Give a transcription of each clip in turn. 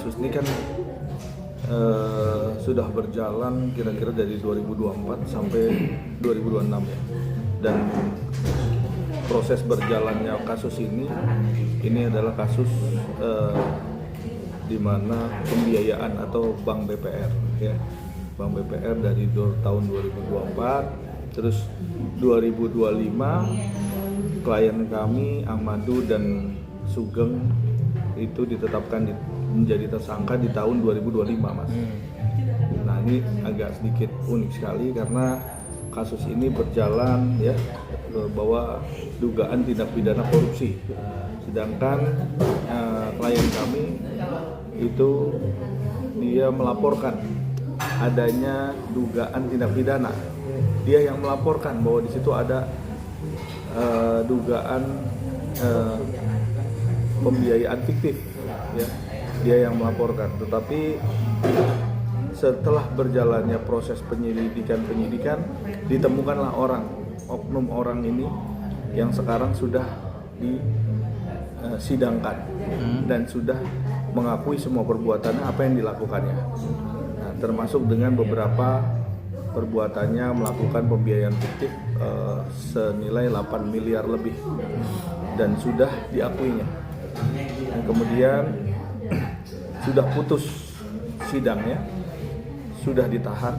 kasus ini kan sudah berjalan kira-kira dari 2024 sampai 2026 ya. Dan proses berjalannya kasus ini adalah kasus di mana pembiayaan atau Bank BPR ya. Bank BPR dari tahun 2024, terus 2025 klien kami Ahmadu dan Sugeng itu ditetapkan menjadi tersangka di tahun 2025, Mas. Nah, ini agak sedikit unik sekali karena kasus ini berjalan ya bahwa dugaan tindak pidana korupsi. Sedangkan klien kami itu dia melaporkan adanya dugaan tindak pidana. Dia yang melaporkan bahwa di situ ada dugaan pembiayaan fiktif ya. Dia yang melaporkan, tetapi setelah berjalannya proses penyidikan ditemukanlah oknum orang ini yang sekarang sudah disidangkan dan sudah mengakui semua perbuatannya apa yang dilakukannya. Nah, termasuk dengan beberapa perbuatannya melakukan pembiayaan fiktif senilai 8 miliar lebih dan sudah diakuinya. Dan kemudian sudah putus sidangnya, sudah ditahan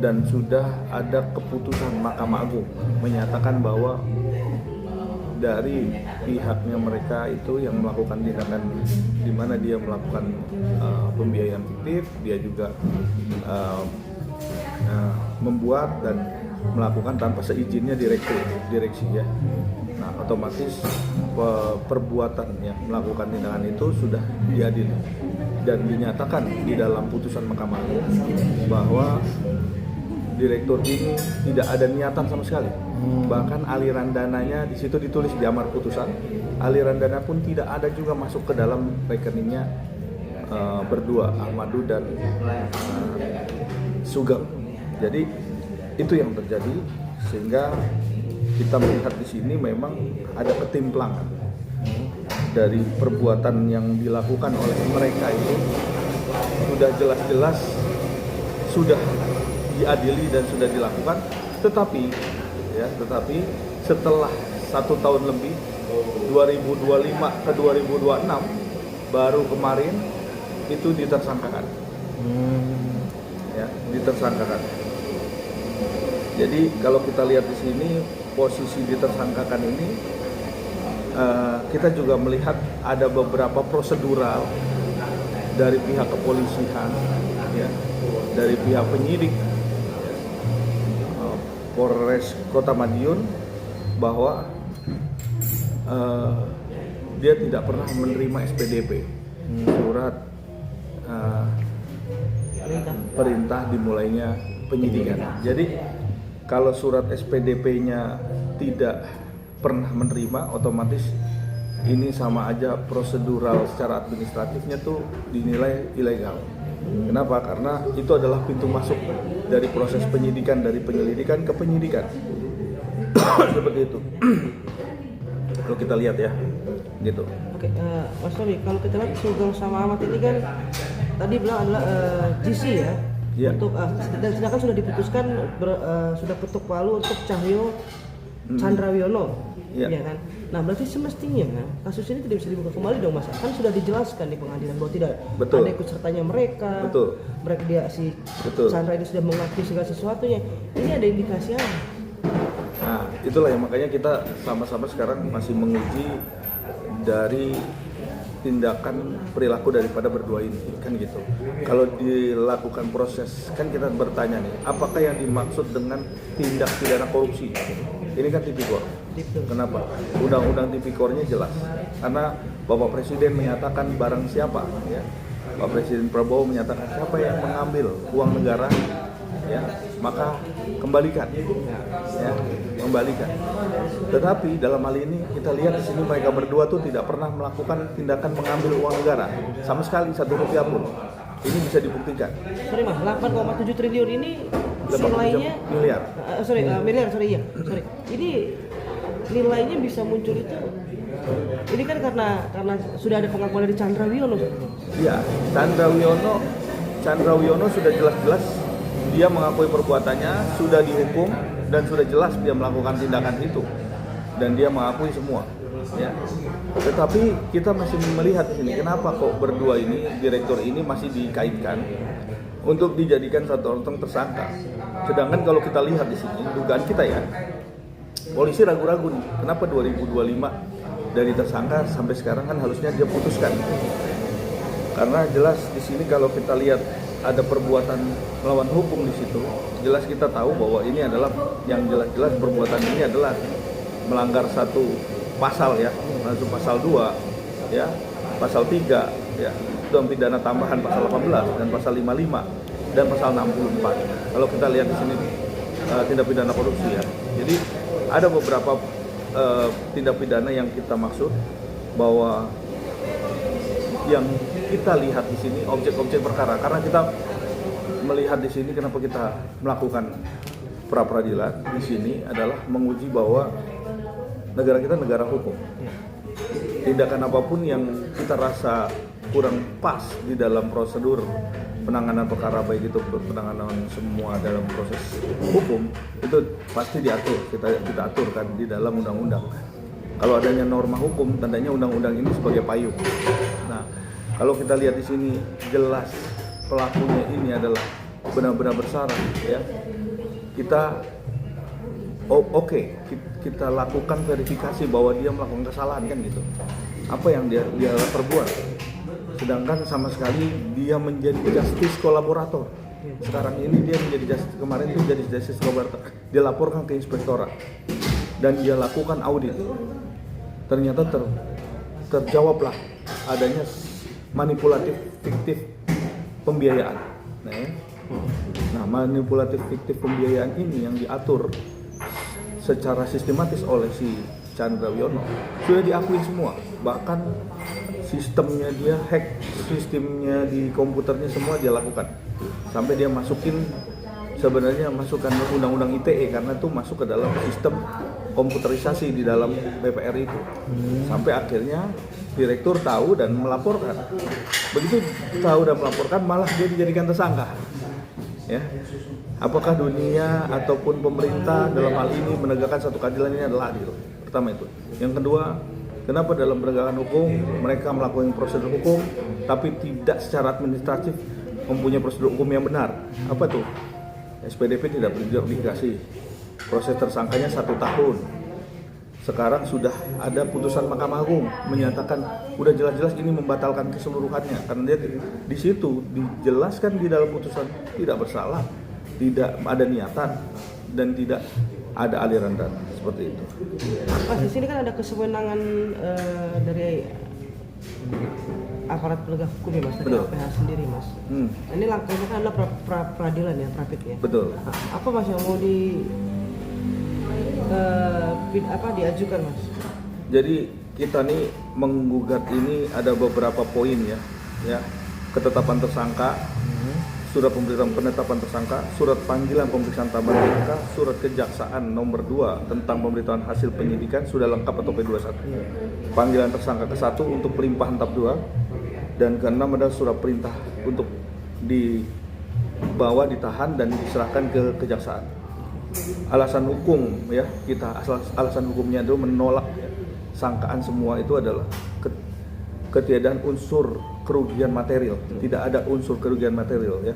dan sudah ada keputusan Mahkamah Agung menyatakan bahwa dari pihaknya mereka itu yang melakukan tindakan di mana dia melakukan pembiayaan fiktif, dia juga membuat dan melakukan tanpa seizinnya direksi ya. Nah, otomatis perbuatan yang melakukan tindakan itu sudah diadili dan dinyatakan di dalam putusan Mahkamah Agung bahwa direktur ini tidak ada niatan sama sekali. Bahkan aliran dananya di situ ditulis di amar putusan, aliran dana pun tidak ada juga masuk ke dalam rekeningnya berdua, Ahmadu dan Sugeng. Jadi itu yang terjadi sehingga kita melihat di sini memang ada ketimplangan dari perbuatan yang dilakukan oleh mereka itu sudah jelas-jelas sudah diadili dan sudah dilakukan, tetapi setelah 1 tahun lebih 2025 ke 2026 baru kemarin itu ditersangkakan. Ya, ditersangkakan. Jadi kalau kita lihat di sini posisi ditersangkakan ini kita juga melihat ada beberapa prosedural dari pihak kepolisian ya, dari pihak penyidik Polres Kota Madiun bahwa dia tidak pernah menerima SPDP, surat perintah dimulainya penyidikan. Jadi kalau surat SPDP-nya tidak pernah menerima, otomatis ini sama aja prosedural secara administratifnya tuh dinilai ilegal. Kenapa? Karena itu adalah pintu masuk dari proses penyidikan, dari penyelidikan ke penyidikan. Seperti itu. Kalau kita lihat ya, gitu. Oke, Mas Tommy, kalau kita lihat Sugeng sama Ahmad ini kan tadi bilang adalah GC ya. Yeah. Untuk dan sedangkan sudah diputuskan sudah ketuk palu untuk Cahyo Chandrawiono, ya kan? Nah, berarti semestinya kasus ini tidak bisa dibuka kembali dong, Mas. Kan sudah dijelaskan di pengadilan bahwa tidak ada ikut sertanya mereka. Mereka dia si Chandra itu sudah mengakui segala sesuatunya. Ini ada indikasi apa? Nah, itulah yang makanya kita sama-sama sekarang masih menguji dari tindakan perilaku daripada berdua ini kan gitu. Kalau dilakukan proses kan kita bertanya nih, apakah yang dimaksud dengan tindak pidana korupsi? Ini kan tipikor. Kenapa? Undang-undang tipikornya jelas. Karena Bapak Presiden menyatakan barang siapa ya. Pak Presiden Prabowo menyatakan siapa yang mengambil uang negara ya, maka kembalikan. Ya, kembalikan. Tetapi dalam hal ini kita lihat di sini mereka berdua tuh tidak pernah melakukan tindakan mengambil uang negara sama sekali 1 rupiah pun. Ini bisa dibuktikan. Sorry Mas, 8,7 triliun ini nilainya miliar. Ini nilainya bisa muncul itu Ini kan karena sudah ada pengakuan dari Chandra Wiono. Ya, Chandra Wiono sudah jelas-jelas dia mengakui perbuatannya, sudah dihukum dan sudah jelas dia melakukan tindakan itu dan dia mengakui semua. Ya. Tetapi kita masih melihat di sini kenapa kok berdua ini, direktur ini masih dikaitkan untuk dijadikan satu orang tersangka. Sedangkan kalau kita lihat di sini dugaan kita ya, polisi ragu-ragu nih, kenapa 2025 dari tersangka sampai sekarang kan harusnya dia putuskan. Karena jelas di sini kalau kita lihat ada perbuatan melawan hukum di situ, jelas kita tahu bahwa ini adalah yang jelas-jelas perbuatan ini adalah melanggar satu pasal ya, masuk pasal 2 ya, pasal 3 ya, itu pidana tambahan pasal 18 dan pasal 55 dan pasal 64. Kalau kita lihat di sini tindak pidana korupsi ya. Jadi ada beberapa tindak pidana yang kita maksud bahwa yang kita lihat di sini objek-objek perkara, karena kita melihat di sini kenapa kita melakukan pra peradilan di sini adalah menguji bahwa negara kita negara hukum. Tindakan apapun yang kita rasa kurang pas di dalam prosedur penanganan perkara, baik itu penanganan semua dalam proses hukum, itu pasti diatur, kita aturkan di dalam undang-undang. Kalau adanya norma hukum, tandanya undang-undang ini sebagai payung. Nah, kalau kita lihat di sini jelas pelakunya ini adalah benar-benar bersalah, ya. Kita kita lakukan verifikasi bahwa dia melakukan kesalahan kan gitu. Apa yang dia perbuat? Sedangkan sama sekali dia menjadi justice kolaborator. Sekarang ini dia menjadi justice, kemarin itu jadi justice kolaborator. Dia laporkan ke inspektorat dan dia lakukan audit. Ternyata terjawablah adanya manipulatif fiktif pembiayaan. Nah, manipulatif fiktif pembiayaan ini yang diatur secara sistematis oleh si Chandra Wiono sudah diakui semua, bahkan sistemnya dia hack, sistemnya di komputernya semua dia lakukan, sampai dia sebenarnya masukkan undang-undang ITE karena itu masuk ke dalam sistem komputerisasi di dalam DPR itu. Sampai akhirnya direktur tahu dan melaporkan. Begitu tahu dan melaporkan malah dia dijadikan tersangka. Ya. Apakah dunia ataupun pemerintah dalam hal ini menegakkan satu keadilan ini adalah adil? Pertama itu. Yang kedua, kenapa dalam penegakan hukum mereka melakukan prosedur hukum tapi tidak secara administratif mempunyai prosedur hukum yang benar? Apa tuh? SPDP tidak berdikasi. Proses tersangkanya 1 tahun. Sekarang sudah ada putusan Mahkamah Agung menyatakan udah jelas-jelas ini membatalkan keseluruhannya karena dia di situ dijelaskan di dalam putusan tidak bersalah, tidak ada niatan dan tidak ada aliran dana seperti itu. Mas, di sini kan ada kesewenangan dari aparat penegak hukum ya Mas, dari APH sendiri Mas. Ini langkahnya kan adalah peradilan ya, prapit ya. Betul. Nah, apa Mas yang mau diajukan Mas? Jadi kita nih menggugat ini ada beberapa poin ya. Ketetapan tersangka, surat pemberitahuan penetapan tersangka, surat panggilan pemeriksaan tambahan tersangka, surat kejaksaan nomor 2 tentang pemberitahuan hasil penyidikan sudah lengkap atau P21. Panggilan tersangka ke-1 untuk pelimpahan tahap 2 dan ke-6 adalah surat perintah untuk dibawa, ditahan dan diserahkan ke kejaksaan. Alasan hukum ya, alasan hukumnya itu menolak ya, sangkaan semua itu adalah ketiadaan unsur kerugian material, tidak ada unsur kerugian material ya,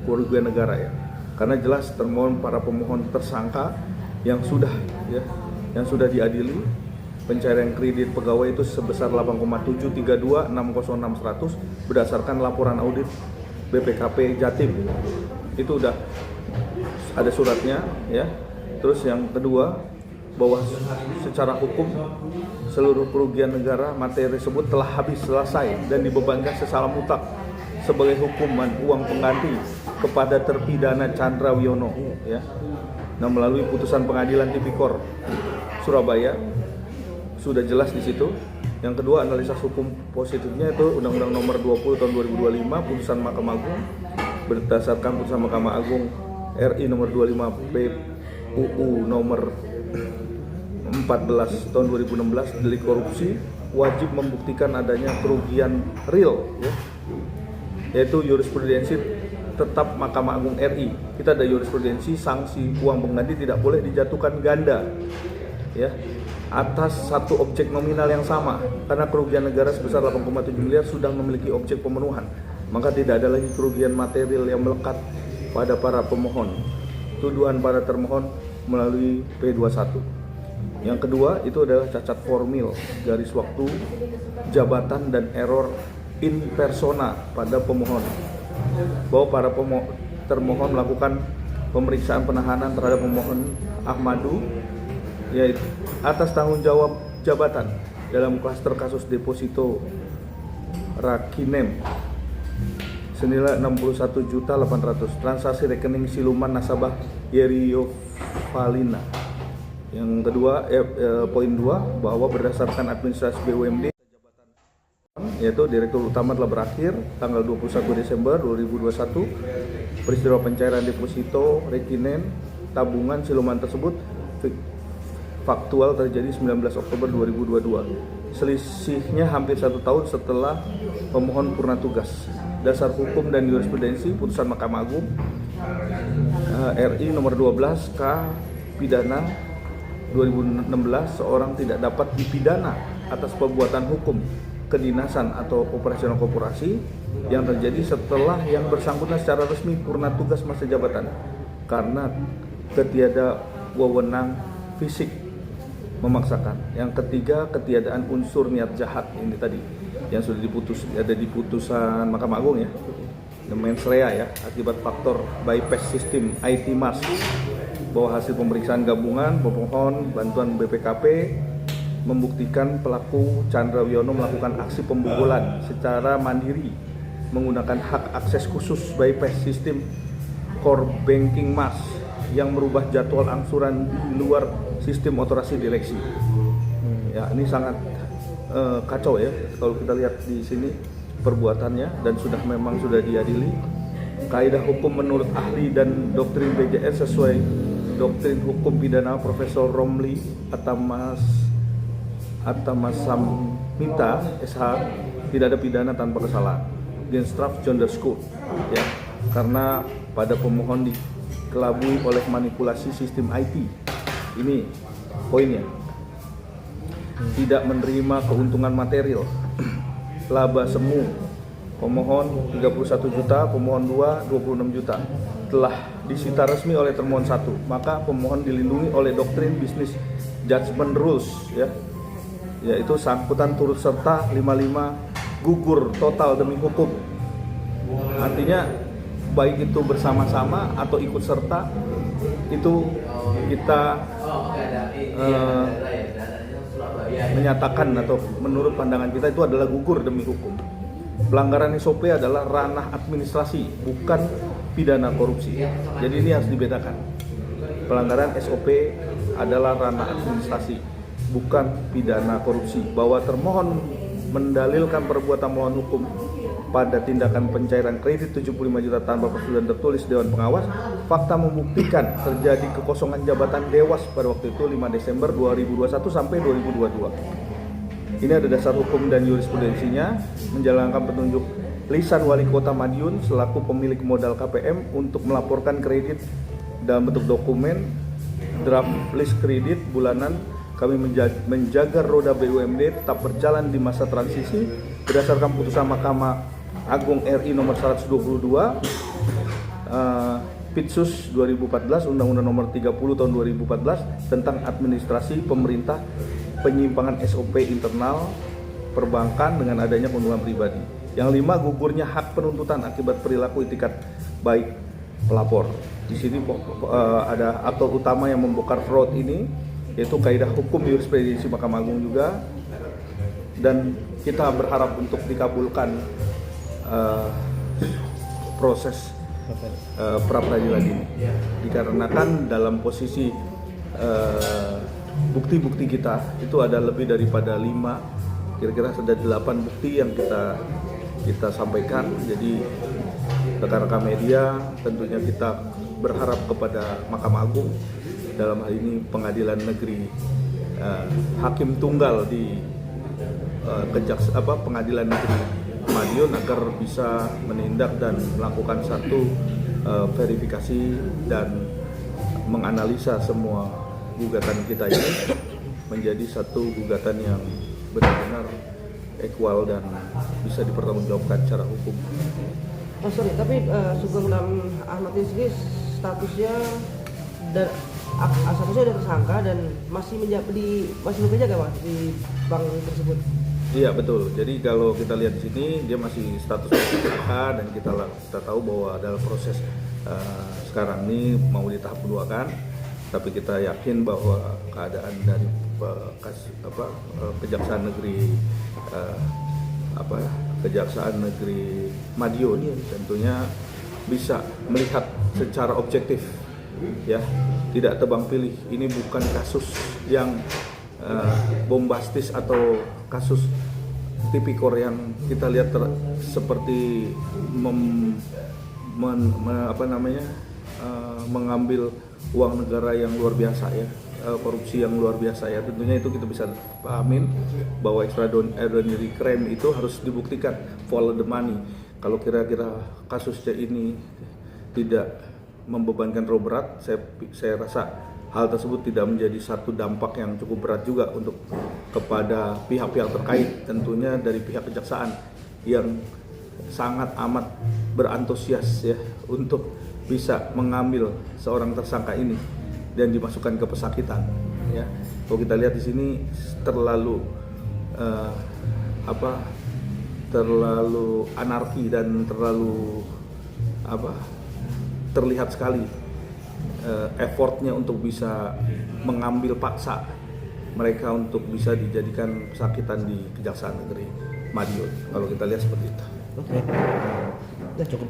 kerugian negara ya, karena jelas termohon para pemohon tersangka yang sudah diadili pencairan kredit pegawai itu sebesar 8,732 606 100 berdasarkan laporan audit BPKP Jatim, itu udah ada suratnya ya. Terus yang kedua, bahwa secara hukum seluruh kerugian negara materi tersebut telah habis selesai dan dibebankan secara mutlak sebagai hukuman uang pengganti kepada terpidana Chandra Wiono ya. Nah, melalui putusan pengadilan Tipikor Surabaya sudah jelas di situ. Yang kedua, analisa hukum positifnya itu Undang-Undang Nomor 20 Tahun 2025 putusan Mahkamah Agung berdasarkan putusan Mahkamah Agung RI nomor 25 PUU nomor 4 14 tahun 2016 delik korupsi wajib membuktikan adanya kerugian real, ya, yaitu jurisprudensi tetap Mahkamah Agung RI. Kita ada jurisprudensi sanksi uang pengganti tidak boleh dijatuhkan ganda, ya, atas satu objek nominal yang sama, karena kerugian negara sebesar 8,7 miliar sudah memiliki objek pemenuhan, maka tidak ada lagi kerugian material yang melekat pada para pemohon. Tuduhan para termohon melalui P21. Yang kedua itu adalah cacat formil, garis waktu, jabatan, dan error in persona pada pemohon, bahwa para termohon melakukan pemeriksaan penahanan terhadap pemohon Ahmadu, yaitu atas tanggung jawab jabatan dalam klaster kasus deposito Rakinem senilai 61.800.000, transaksi rekening siluman nasabah Yeriovalina. Yang kedua, poin 2, bahwa berdasarkan administrasi BUMD, yaitu Direktur Utama telah berakhir tanggal 21 Desember 2021. Peristiwa pencairan deposito Rekinen tabungan siluman tersebut faktual terjadi 19 Oktober 2022. Selisihnya hampir 1 tahun setelah pemohon purna tugas. Dasar hukum dan jurisprudensi putusan Mahkamah Agung RI nomor 12 K pidana 2016, seorang tidak dapat dipidana atas perbuatan hukum kedinasan atau operasional korporasi yang terjadi setelah yang bersangkutan secara resmi purna tugas masa jabatan karena ketiada wewenang fisik memaksakan. Yang ketiga, ketiadaan unsur niat jahat, ini tadi yang sudah ada di putusan Mahkamah Agung, ya, mens rea, ya, akibat faktor bypass sistem IT Mas, bahwa hasil pemeriksaan gabungan pemohon bantuan BPKP membuktikan pelaku Chandra Wiono melakukan aksi pembobolan secara mandiri menggunakan hak akses khusus bypass sistem core banking Mas yang merubah jadwal angsuran di luar sistem otorasi direksi. Ya, ini sangat kacau, ya, kalau kita lihat di sini perbuatannya, dan memang sudah diadili. Kaidah hukum menurut ahli dan doktrin BJR sesuai doktrin hukum pidana Profesor Romli Atamasamita SH, tidak ada pidana tanpa kesalahan. Genstraf John der School, ya, karena pada pemohon dikelabui oleh manipulasi sistem IT. Ini poinnya. Tidak menerima keuntungan material, laba semu. Pemohon 31 juta, pemohon 2 26 juta. Telah disita resmi oleh termohon 1, maka pemohon dilindungi oleh doktrin bisnis judgment rules, ya, yaitu sangkutan turut serta 55 gugur total demi hukum. Artinya baik itu bersama-sama atau ikut serta, itu kita menyatakan atau menurut pandangan kita itu adalah gugur demi hukum. Pelanggaran SOP adalah ranah administrasi, bukan pidana korupsi. Jadi ini harus dibedakan. Pelanggaran SOP adalah ranah administrasi, bukan pidana korupsi. Bahwa termohon mendalilkan perbuatan mohon hukum pada tindakan pencairan kredit 75 juta tanpa persetujuan tertulis Dewan Pengawas, fakta membuktikan terjadi kekosongan jabatan Dewas pada waktu itu 5 Desember 2021 sampai 2022. Ini ada dasar hukum dan jurisprudensinya, menjalankan petunjuk lisan Wali Kota Madiun selaku pemilik modal KPM untuk melaporkan kredit dalam bentuk dokumen draft list kredit bulanan. Kami menjaga roda BUMD tetap berjalan di masa transisi berdasarkan putusan Mahkamah Agung RI nomor 122 Pitsus 2014, Undang-Undang nomor 30 tahun 2014 tentang administrasi pemerintah, penyimpangan SOP internal perbankan dengan adanya keuntungan pribadi. Yang 5, gugurnya hak penuntutan akibat perilaku itikat baik pelapor. Di sini ada aktor utama yang membongkar fraud ini, yaitu kaidah hukum jurisprudensi Mahkamah Agung juga, dan kita berharap untuk dikabulkan proses pra-peradilan ini, dikarenakan dalam posisi bukti-bukti kita itu ada lebih daripada 5, kira-kira sudah 8 bukti yang kita sampaikan. Jadi rekan-rekan media, tentunya kita berharap kepada Mahkamah Agung, dalam hal ini Pengadilan Negeri hakim tunggal di pengadilan negeri Madiun agar bisa menindak dan melakukan satu verifikasi dan menganalisa semua gugatan kita ini menjadi satu gugatan yang benar-benar equal dan bisa dipertanggungjawabkan secara hukum. Oh sorry, tapi Sugeng dan Ahmad ini sendiri statusnya dan statusnya sudah tersangka dan masih bekerja nggak Mas di bank tersebut? Iya betul. Jadi kalau kita lihat di sini dia masih status tersangka dan kita tahu bahwa dalam proses sekarang ini mau di tahap kedua kan. Tapi kita yakin bahwa keadaan dari Kejaksaan Negeri Madiun tentunya bisa melihat secara objektif, ya, tidak tebang pilih. Ini bukan kasus yang bombastis atau kasus tipikor yang kita lihat seperti mengambil uang negara yang luar biasa, ya, korupsi yang luar biasa, ya. Tentunya itu kita bisa pahamin bahwa extraordinary crime itu harus dibuktikan, follow the money. Kalau kira-kira kasusnya ini tidak membebankan terlalu berat, saya rasa hal tersebut tidak menjadi satu dampak yang cukup berat juga untuk kepada pihak-pihak terkait, tentunya dari pihak kejaksaan yang sangat amat berantusias, ya, untuk bisa mengambil seorang tersangka ini dan dimasukkan ke pesakitan, ya. Kalau kita lihat di sini terlalu anarki dan terlalu terlihat sekali effortnya untuk bisa mengambil paksa mereka untuk bisa dijadikan pesakitan di Kejaksaan Negeri Madiun. Kalau kita lihat seperti itu. Oke. Udah cukup.